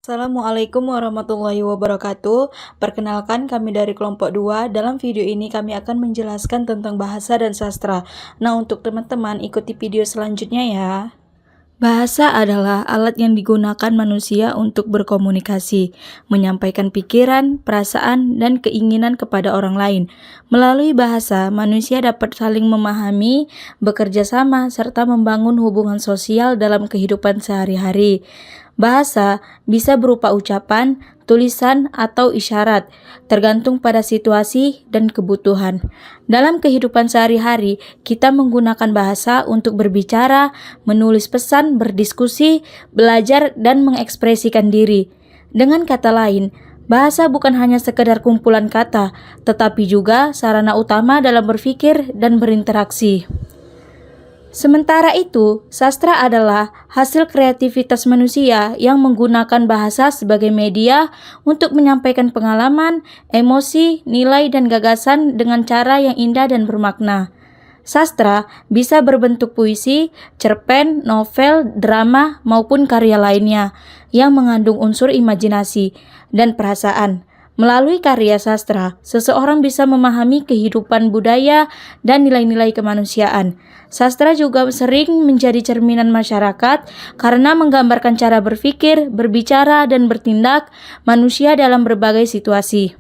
Assalamualaikum warahmatullahi wabarakatuh. Perkenalkan kami dari kelompok 2. Dalam video ini kami akan menjelaskan tentang bahasa dan sastra. Nah, untuk teman-teman ikuti video selanjutnya ya. Bahasa adalah alat yang digunakan manusia untuk berkomunikasi, menyampaikan pikiran, perasaan, dan keinginan kepada orang lain. Melalui bahasa, manusia dapat saling memahami, bekerja sama, serta membangun hubungan sosial dalam kehidupan sehari-hari. Bahasa bisa berupa ucapan, tulisan, atau isyarat, tergantung pada situasi dan kebutuhan. Dalam kehidupan sehari-hari, kita menggunakan bahasa untuk berbicara, menulis pesan, berdiskusi, belajar, dan mengekspresikan diri. Dengan kata lain, bahasa bukan hanya sekedar kumpulan kata, tetapi juga sarana utama dalam berpikir dan berinteraksi. Sementara itu, sastra adalah hasil kreativitas manusia yang menggunakan bahasa sebagai media untuk menyampaikan pengalaman, emosi, nilai, dan gagasan dengan cara yang indah dan bermakna. Sastra bisa berbentuk puisi, cerpen, novel, drama, maupun karya lainnya yang mengandung unsur imajinasi dan perasaan. Melalui karya sastra, seseorang bisa memahami kehidupan budaya dan nilai-nilai kemanusiaan. Sastra juga sering menjadi cerminan masyarakat karena menggambarkan cara berpikir, berbicara, dan bertindak manusia dalam berbagai situasi.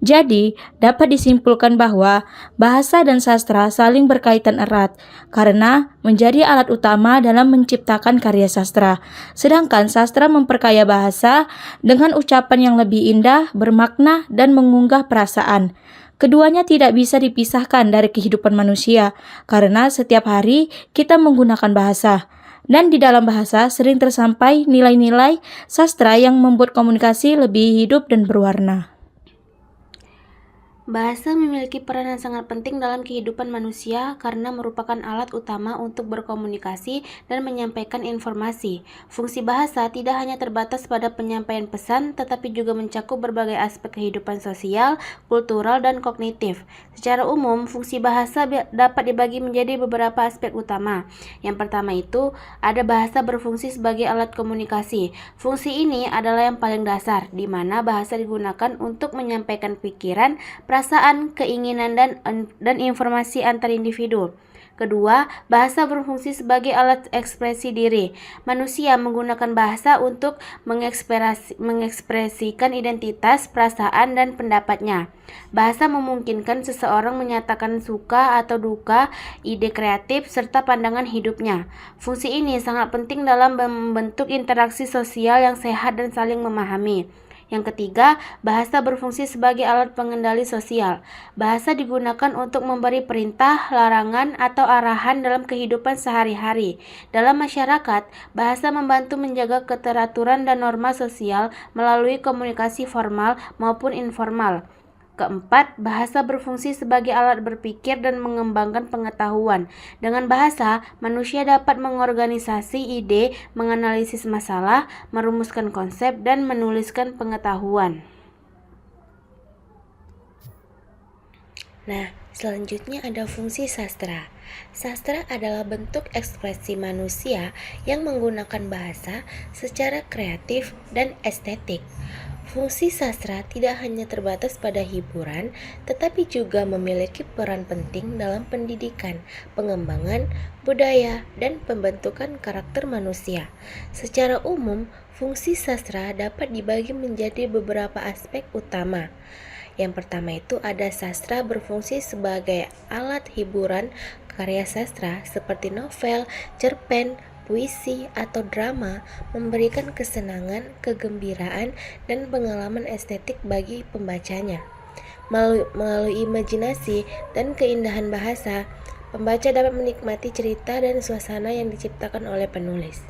Jadi, dapat disimpulkan bahwa bahasa dan sastra saling berkaitan erat karena menjadi alat utama dalam menciptakan karya sastra. Sedangkan sastra memperkaya bahasa dengan ucapan yang lebih indah, bermakna, dan mengunggah perasaan. Keduanya tidak bisa dipisahkan dari kehidupan manusia karena setiap hari kita menggunakan bahasa. Dan di dalam bahasa sering tersampai nilai-nilai sastra yang membuat komunikasi lebih hidup dan berwarna. Bahasa memiliki peran yang sangat penting dalam kehidupan manusia karena merupakan alat utama untuk berkomunikasi dan menyampaikan informasi. Fungsi bahasa tidak hanya terbatas pada penyampaian pesan, tetapi juga mencakup berbagai aspek kehidupan sosial, kultural, dan kognitif. Secara umum, fungsi bahasa dapat dibagi menjadi beberapa aspek utama. Yang pertama itu, ada bahasa berfungsi sebagai alat komunikasi. Fungsi ini adalah yang paling dasar, di mana bahasa digunakan untuk menyampaikan pikiran, perasaan, keinginan, dan informasi antar individu. Kedua, bahasa berfungsi sebagai alat ekspresi diri. Manusia menggunakan bahasa untuk mengekspresikan identitas, perasaan, dan pendapatnya. Bahasa memungkinkan seseorang menyatakan suka atau duka, ide kreatif, serta pandangan hidupnya. Fungsi ini sangat penting dalam membentuk interaksi sosial yang sehat dan saling memahami. Yang ketiga, bahasa berfungsi sebagai alat pengendali sosial. Bahasa digunakan untuk memberi perintah, larangan, atau arahan dalam kehidupan sehari-hari. Dalam masyarakat, bahasa membantu menjaga keteraturan dan norma sosial melalui komunikasi formal maupun informal. Keempat, bahasa berfungsi sebagai alat berpikir dan mengembangkan pengetahuan. Dengan bahasa, manusia dapat mengorganisasi ide, menganalisis masalah, merumuskan konsep, dan menuliskan pengetahuan. Nah, selanjutnya ada fungsi sastra. Sastra adalah bentuk ekspresi manusia yang menggunakan bahasa secara kreatif dan estetik. Fungsi sastra tidak hanya terbatas pada hiburan, tetapi juga memiliki peran penting dalam pendidikan, pengembangan budaya, dan pembentukan karakter manusia. Secara umum, fungsi sastra dapat dibagi menjadi beberapa aspek utama. Yang pertama itu ada sastra berfungsi sebagai alat hiburan. Karya sastra seperti novel, cerpen, puisi, atau drama memberikan kesenangan, kegembiraan, dan pengalaman estetik bagi pembacanya. Melalui imajinasi dan keindahan bahasa, pembaca dapat menikmati cerita dan suasana yang diciptakan oleh penulis.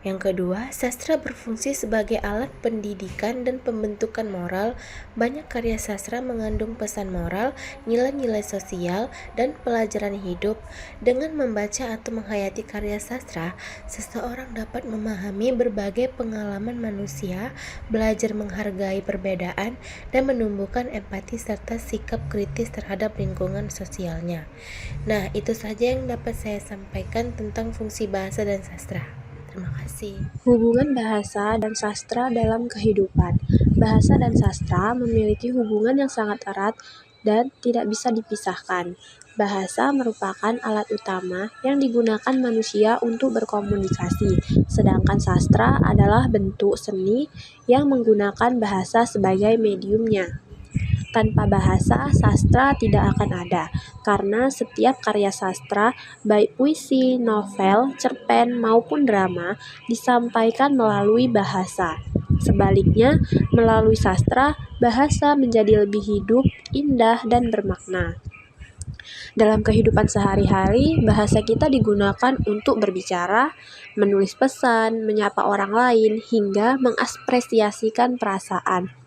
Yang kedua, sastra berfungsi sebagai alat pendidikan dan pembentukan moral. Banyak karya sastra mengandung pesan moral, nilai-nilai sosial, dan pelajaran hidup. Dengan membaca atau menghayati karya sastra, seseorang dapat memahami berbagai pengalaman manusia, belajar menghargai perbedaan, dan menumbuhkan empati serta sikap kritis terhadap lingkungan sosialnya. Nah, itu saja yang dapat saya sampaikan tentang fungsi bahasa dan sastra. Terima kasih. Hubungan bahasa dan sastra dalam kehidupan. Bahasa dan sastra memiliki hubungan yang sangat erat dan tidak bisa dipisahkan. Bahasa merupakan alat utama yang digunakan manusia untuk berkomunikasi, sedangkan sastra adalah bentuk seni yang menggunakan bahasa sebagai mediumnya. Tanpa bahasa, sastra tidak akan ada, karena setiap karya sastra, baik puisi, novel, cerpen, maupun drama, disampaikan melalui bahasa. Sebaliknya, melalui sastra, bahasa menjadi lebih hidup, indah, dan bermakna. Dalam kehidupan sehari-hari, bahasa kita digunakan untuk berbicara, menulis pesan, menyapa orang lain, hingga mengekspresiasikan perasaan.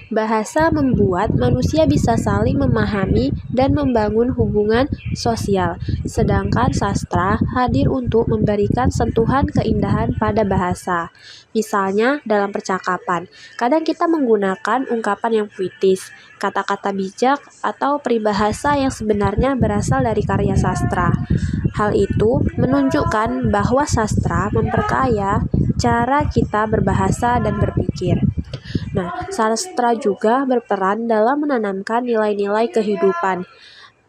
Bahasa membuat manusia bisa saling memahami dan membangun hubungan sosial, sedangkan sastra hadir untuk memberikan sentuhan keindahan pada bahasa. Misalnya dalam percakapan, kadang kita menggunakan ungkapan yang puitis, kata-kata bijak, atau peribahasa yang sebenarnya berasal dari karya sastra. Hal itu menunjukkan bahwa sastra memperkaya cara kita berbahasa dan berpikir. Nah, sastra juga berperan dalam menanamkan nilai-nilai kehidupan.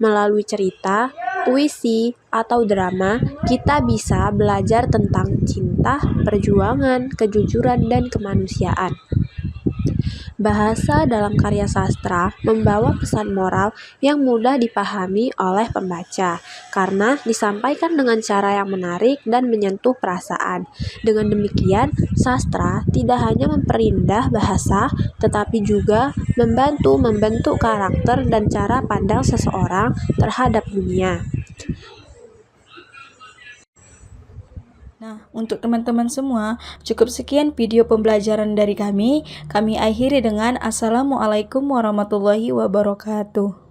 Melalui cerita, puisi, atau drama, kita bisa belajar tentang cinta, perjuangan, kejujuran, dan kemanusiaan. Bahasa dalam karya sastra membawa pesan moral yang mudah dipahami oleh pembaca karena disampaikan dengan cara yang menarik dan menyentuh perasaan. Dengan demikian, sastra tidak hanya memperindah bahasa tetapi juga membantu membentuk karakter dan cara pandang seseorang terhadap dunia. Nah, untuk teman-teman semua, cukup sekian video pembelajaran dari kami. Kami akhiri dengan Assalamualaikum warahmatullahi wabarakatuh.